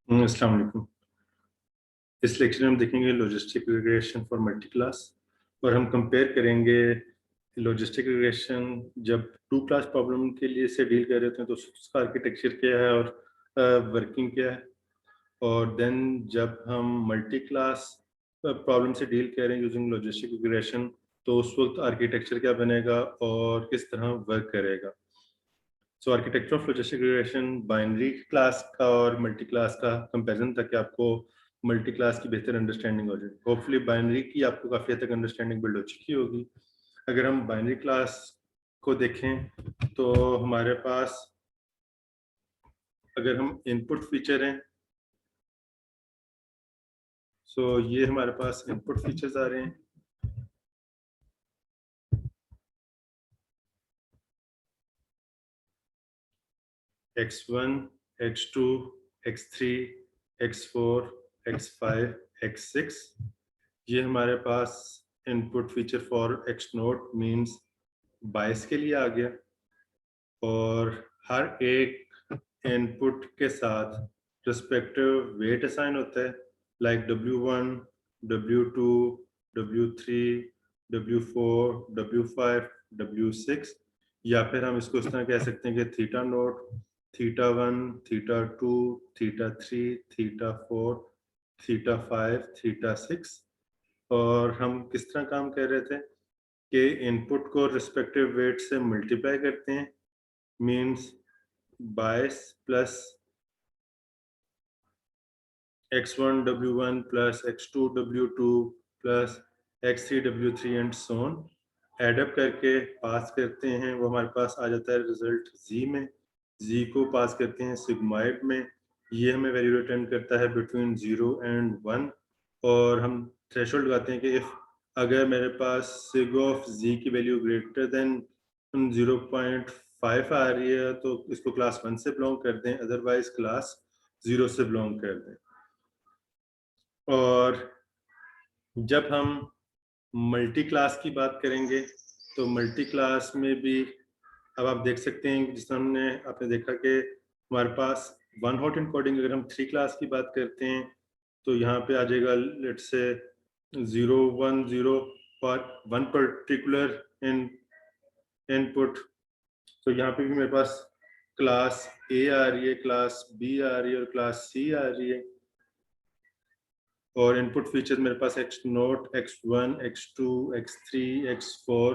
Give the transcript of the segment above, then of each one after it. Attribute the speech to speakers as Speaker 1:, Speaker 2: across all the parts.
Speaker 1: अस्सलाम वालेकुम। इस लेक्चर में हम देखेंगे logistic regression for multi class और हम कंपेयर करेंगे लॉजिस्टिक रिग्रेशन जब टू क्लास प्रॉब्लम के लिए से डील कर रहे होते हैं तो उसका आर्किटेक्चर क्या है और वर्किंग क्या है, और देन जब हम मल्टी क्लास प्रॉब्लम से डील करेंगे यूजिंग लॉजिस्टिक रिग्रेशन तो उस वक्त आर्किटेक्चर क्या बनेगा और किस तरह वर्क करेगा। So architecture of logistic regression binary class का और मल्टी क्लास का कंपैरिजन ताकि आपको मल्टी क्लास की बेहतर अंडरस्टैंडिंग हो जाए। होपफुली बाइनरी की आपको काफ़ी हद तक अंडरस्टैंडिंग बिल्ड हो चुकी होगी। अगर हम बाइनरी क्लास को देखें तो हमारे पास अगर हम इनपुट फीचर हैं, सो ये हमारे पास इनपुट फीचर्स आ रहे हैं। x1, x2, x3, x4, x5, x6 ये हमारे पास input feature for X naught means 22 के लिए आ गया, और हर एक इनपुट के साथ रिस्पेक्टिव वेट असाइन होता है, like w1, w2, w3, w4, w5, w6, या फिर हम इसको इस तरह कह सकते हैं कि theta note, theta 1, theta 2, theta 3, theta 4, theta 5, theta 6। और हम किस तरह काम कर रहे थे कि इनपुट को रिस्पेक्टिव वेट से मल्टीप्लाई करते हैं, means 22 plus x1 w1 plus x2 w2 plus x3 w3 and so on add up करके पास करते हैं। वो हमारे पास आ जाता है रिजल्ट z में। z को पास करते हैं सिग्माइड में। ये हमें वैल्यू रिटर्न करता है बिटवीन 0 एंड 1, और हम थ्रेशोल्ड लगाते हैं कि इफ अगर मेरे पास sig ऑफ z की वैल्यू ग्रेटर देन 0.5 आ रही है तो इसको क्लास 1 से बिलोंग कर दें, अदरवाइज क्लास 0 से बिलोंग कर दें। और जब हम मल्टी क्लास की बात करेंगे तो मल्टी क्लास में भी अब आप देख सकते हैं जिस तरह आपने देखा कि हमारे पास वन हॉट इनकोडिंग, अगर हम 3 क्लास की बात करते हैं तो यहाँ पे आ जाएगा लेट्स से 010 पर वन पर्टिकुलर इनपुट। तो यहाँ पे भी मेरे पास क्लास ए आ रही है, क्लास बी आ रही है और क्लास सी आ रही है, और इनपुट फीचर मेरे पास x note, x1, x2, x3, x4,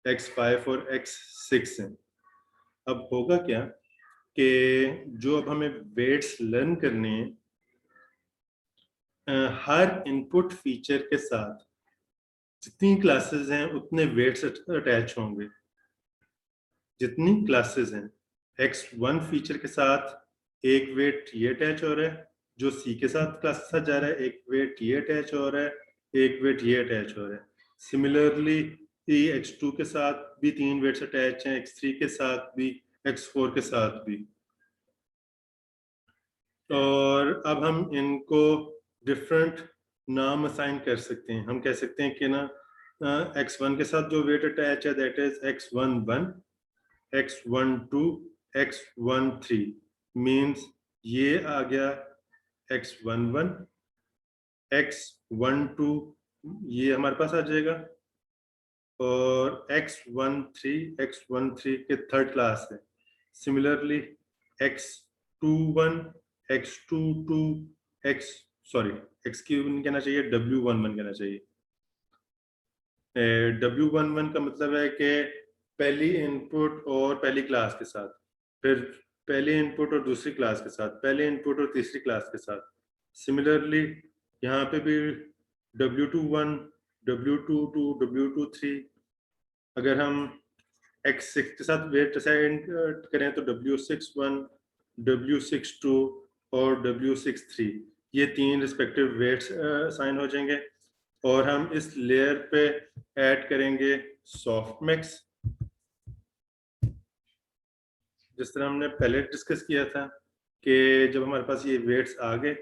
Speaker 1: x5 और x6 हैं। अब होगा क्या कि जो अब हमें वेट्स लर्न करने हैं, हर इनपुट फीचर के साथ जितनी क्लासेस हैं उतने वेट्स अटैच होंगे। जितनी क्लासेस हैं x1 फीचर के साथ एक वेट ये अटैच हो रहा है, जो सी के साथ क्लास के साथ जा रहा है एक वेट ये अटैच हो रहा है, एक वेट ये अटैच हो रहा है। सिमिलरली x2 के साथ भी 3 वेट्स अटैच हैं, x3 के साथ भी, x4 के साथ भी। और अब हम इनको डिफरेंट नाम असाइन कर सकते हैं। हम कह सकते हैं कि ना x1 के साथ जो वेट अटैच है that is x11, x12, x13 means ये आ गया x11, x12 ये हमारे पास आ जाएगा, और x13 के थर्ड क्लास है। सिमिलरली x21, x22, x कहना चाहिए, w11 कहना चाहिए। w11 का मतलब है कि पहली इनपुट और पहली क्लास के साथ, फिर पहली इनपुट और दूसरी क्लास के साथ, पहले इनपुट और तीसरी क्लास के साथ। सिमिलरली यहाँ पे भी w21, w22, w23, अगर हम x6 के साथ वेट असाइन करें तो w61, w62 और w63 ये 3 रिस्पेक्टिव वेट्स असाइन हो जाएंगे। और हम इस लेयर पे ऐड करेंगे सॉफ्टमैक्स, जिस तरह हमने पहले डिस्कस किया था कि जब हमारे पास ये वेट्स आ गए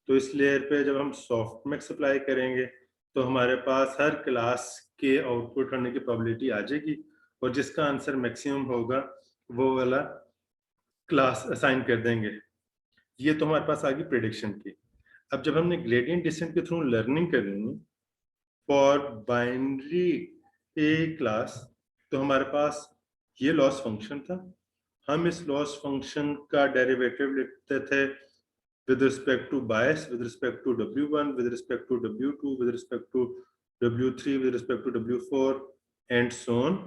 Speaker 1: तो इस लेयर पे जब हम सॉफ्टमैक्स अप्लाई करेंगे तो हमारे पास हर क्लास के आउटपुट होने की प्रोबेबिलिटी आ जाएगी, और जिसका आंसर मैक्सिमम होगा वो वाला क्लास असाइन कर देंगे। ये तो हमारे पास आ गई प्रेडिक्शन की। अब जब हमने ग्रेडियंट डिसेंट के थ्रू लर्निंग करनी है फॉर बाइनरी ए क्लास, तो हमारे पास ये लॉस फंक्शन था। हम इस लॉस फंक्शन का डेरिवेटिव लिखते थे with respect to bias, with respect to W1, with respect to W2, with respect to W3, with respect to W4, and so on.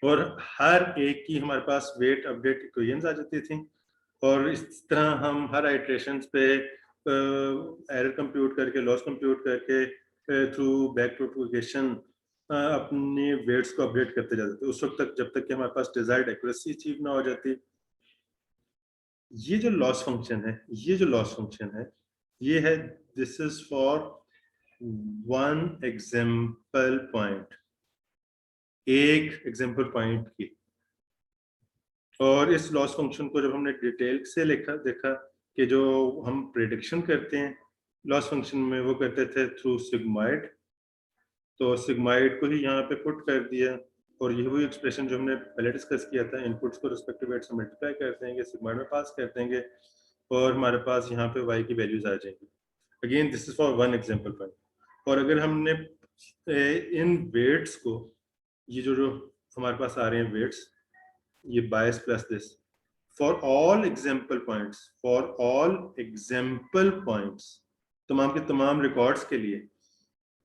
Speaker 1: और हर एक की हमारे पास वेट अपडेट इक्वेशंस आ जाती थी, और इस तरह हम हर आइट्रेशंस पे एरर कंप्यूट करके, लॉस कंप्यूट करके, थ्रू बैक प्रोपगेशन अपनी वेट्स को अपडेट करते जाते थे उस वक्त तक, जब तक कि हमारे पास डिजायर्ड एक्यूरेसी अचीव ना हो जाती। ये जो लॉस फंक्शन है, ये जो लॉस फंक्शन है, ये है, this is for one example point, एक एग्जाम्पल पॉइंट की। और इस लॉस फंक्शन को जब हमने डिटेल से देखा कि जो हम प्रेडिक्शन करते हैं लॉस फंक्शन में, वो करते थे थ्रू सिग्माइड, तो सिग्माइड को ही यहाँ पे पुट कर दिया, और ये वही एक्सप्रेशन जो हमने पहले डिस्कस किया था, इनपुट्स को रिस्पेक्टिव वेट से मल्टीप्लाई करते हैं, सिग्माइड में पास कर देंगे, और हमारे पास यहाँ पे y की वैल्यूज आ जाएंगी। Again this is for one example point. और अगर हमने इन वेट्स को, ये जो जो हमारे पास आ रहे हैं वेट्स, ये bias plus this, for all example points, for all example points, तमाम के तमाम रिकॉर्ड्स के लिए,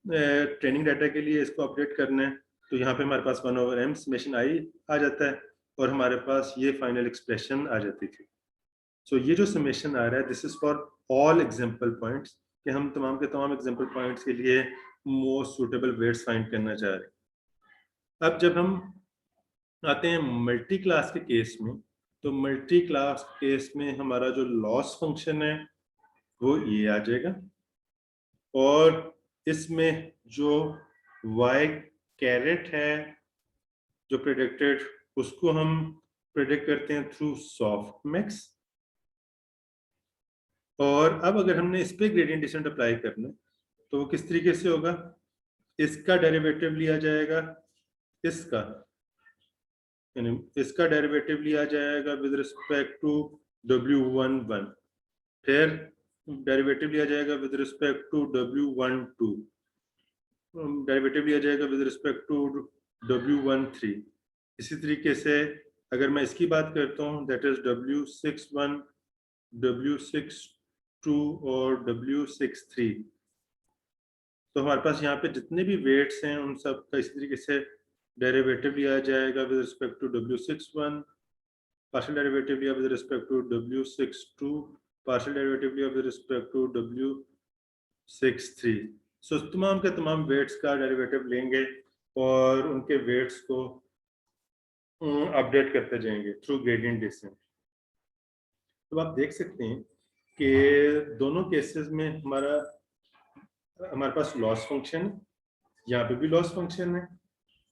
Speaker 1: ट्रेनिंग डाटा के लिए इसको अपडेट करना है, तो यहाँ पे हमारे पास 1/m समेशन आई आ जाता है, और हमारे पास ये फाइनल एक्सप्रेशन आ जाती थी। सो ये जो समेशन आ रहा है, this is for all example points, कि हम तमाम के तमाम एग्जांपल पॉइंट्स के लिए मोस्ट सूटेबल वेट्स फाइंड करना चाह रहे हैं। अब जब हम आते हैं मल्टी क्लास के केस में, तो मल्टी क्लास केस में हमारा जो लॉस फंक्शन है वो ये आ जाएगा, और इसमें जो y कैरेट है जो प्रेडिक्टेड, उसको हम प्रेडिक्ट करते हैं थ्रू सॉफ्टमैक्स। और अब अगर हमने इस पे ग्रेडियंट डिसेंट अप्लाई करना है, तो वो किस तरीके से होगा, इसका डेरिवेटिव लिया जाएगा, इसका यानी इसका डेरिवेटिव लिया जाएगा विद रिस्पेक्ट टू W11, फिर डेरिवेटिव लिया जाएगा with respect to W12, derivative लिया जाएगा विद रिस्पेक्ट टू W13। इसी तरीके से अगर मैं इसकी बात करता हूँ, दैट इज W61, W62 और W63, तो हमारे पास यहाँ पे जितने भी वेट्स हैं उन सब का इसी तरीके से डेरिवेटिव लिया जाएगा with respect to W61, partial derivative लिया with respect to W62, partial derivative लिया with respect to W63। So तमाम के तमाम वेट्स का डेरिवेटिव लेंगे और उनके वेट्स को अपडेट करते जाएंगे थ्रू ग्रेडियंट डिसेंट। तो आप देख सकते हैं कि दोनों केसेस में हमारे पास लॉस फंक्शन, यहाँ पे भी लॉस फंक्शन है,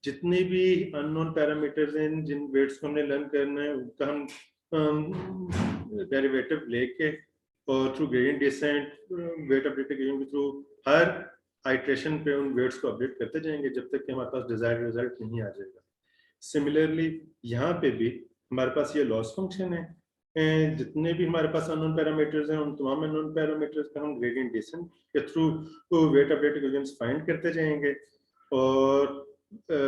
Speaker 1: जितने भी अननोन पैरामीटर्स हैं जिन वेट्स को हमने लर्न करना है उनका हम डेरिवेटिव लेके और through gradient descent weight updation के थ्रू हर आइट्रेशन पे उन वेट्स को अपडेट करते जाएंगे जब तक कि हमारे पास डिजायर्ड रिजल्ट नहीं आ जाएगा। सिमिलरली यहाँ पे भी हमारे पास ये लॉस फंक्शन है, जितने भी हमारे पास अननोन पैरामीटर्स हैं उन तमाम अननोन पैरामीटर्स का हम ग्रेडियंट डिसेंट के through weight update equations find करते जाएंगे, और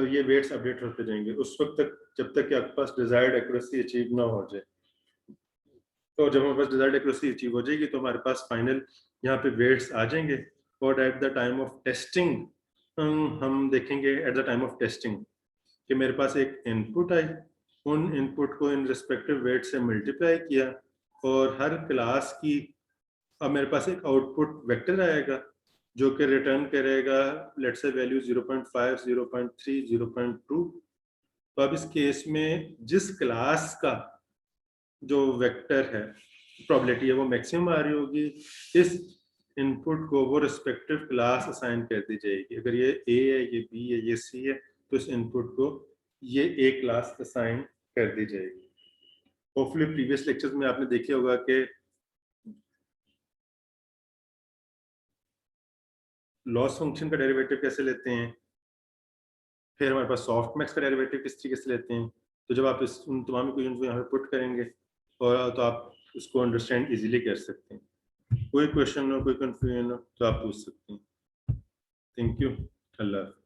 Speaker 1: ये वेट्स अपडेट होते जाएंगे उस वक्त तक जब तक कि आपके पास डिजायर्ड एक्यूरेसी अचीव ना हो जाए। तो जब हमारे पास डिजायर्ड एक्यूरेसी अचीव हो जाएगी तो हमारे पास फाइनल यहाँ पे वेट्स आ जाएंगे, और at the time of testing हम देखेंगे at the time of testing कि मेरे पास एक इनपुट आई, उन इनपुट को इन रिस्पेक्टिव वेट से मल्टीप्लाई किया, और हर क्लास की अब मेरे पास एक आउटपुट वेक्टर आएगा जो कि रिटर्न करेगा लेट्स से वैल्यू 0.5, 0.3, 0.2। तो अब इस केस में जिस क्लास का जो वेक्टर है प्रोबेबिलिटी है वो मैक्सिमम आ रही होगी, इस इनपुट को वो रिस्पेक्टिव क्लास असाइन कर दी जाएगी। अगर ये ए है, ये बी है, ये सी है, तो इस इनपुट को ये ए क्लास असाइन कर दी जाएगी। होपफुली प्रीवियस लेक्चर्स में आपने देखे होगा कि लॉस फंक्शन का डेरिवेटिव कैसे लेते हैं, फिर हमारे पास सॉफ्टमैक्स का डेरिवेटिव किस तरीके से लेते हैं, तो जब आप उन तमाम क्वेश्चन को यहाँ पे पुट करेंगे और तो आप उसको अंडरस्टैंड इजीली कर सकते हैं। कोई क्वेश्चन हो, कोई कंफ्यूजन हो तो आप पूछ सकते हैं। Thank you. अल्लाह।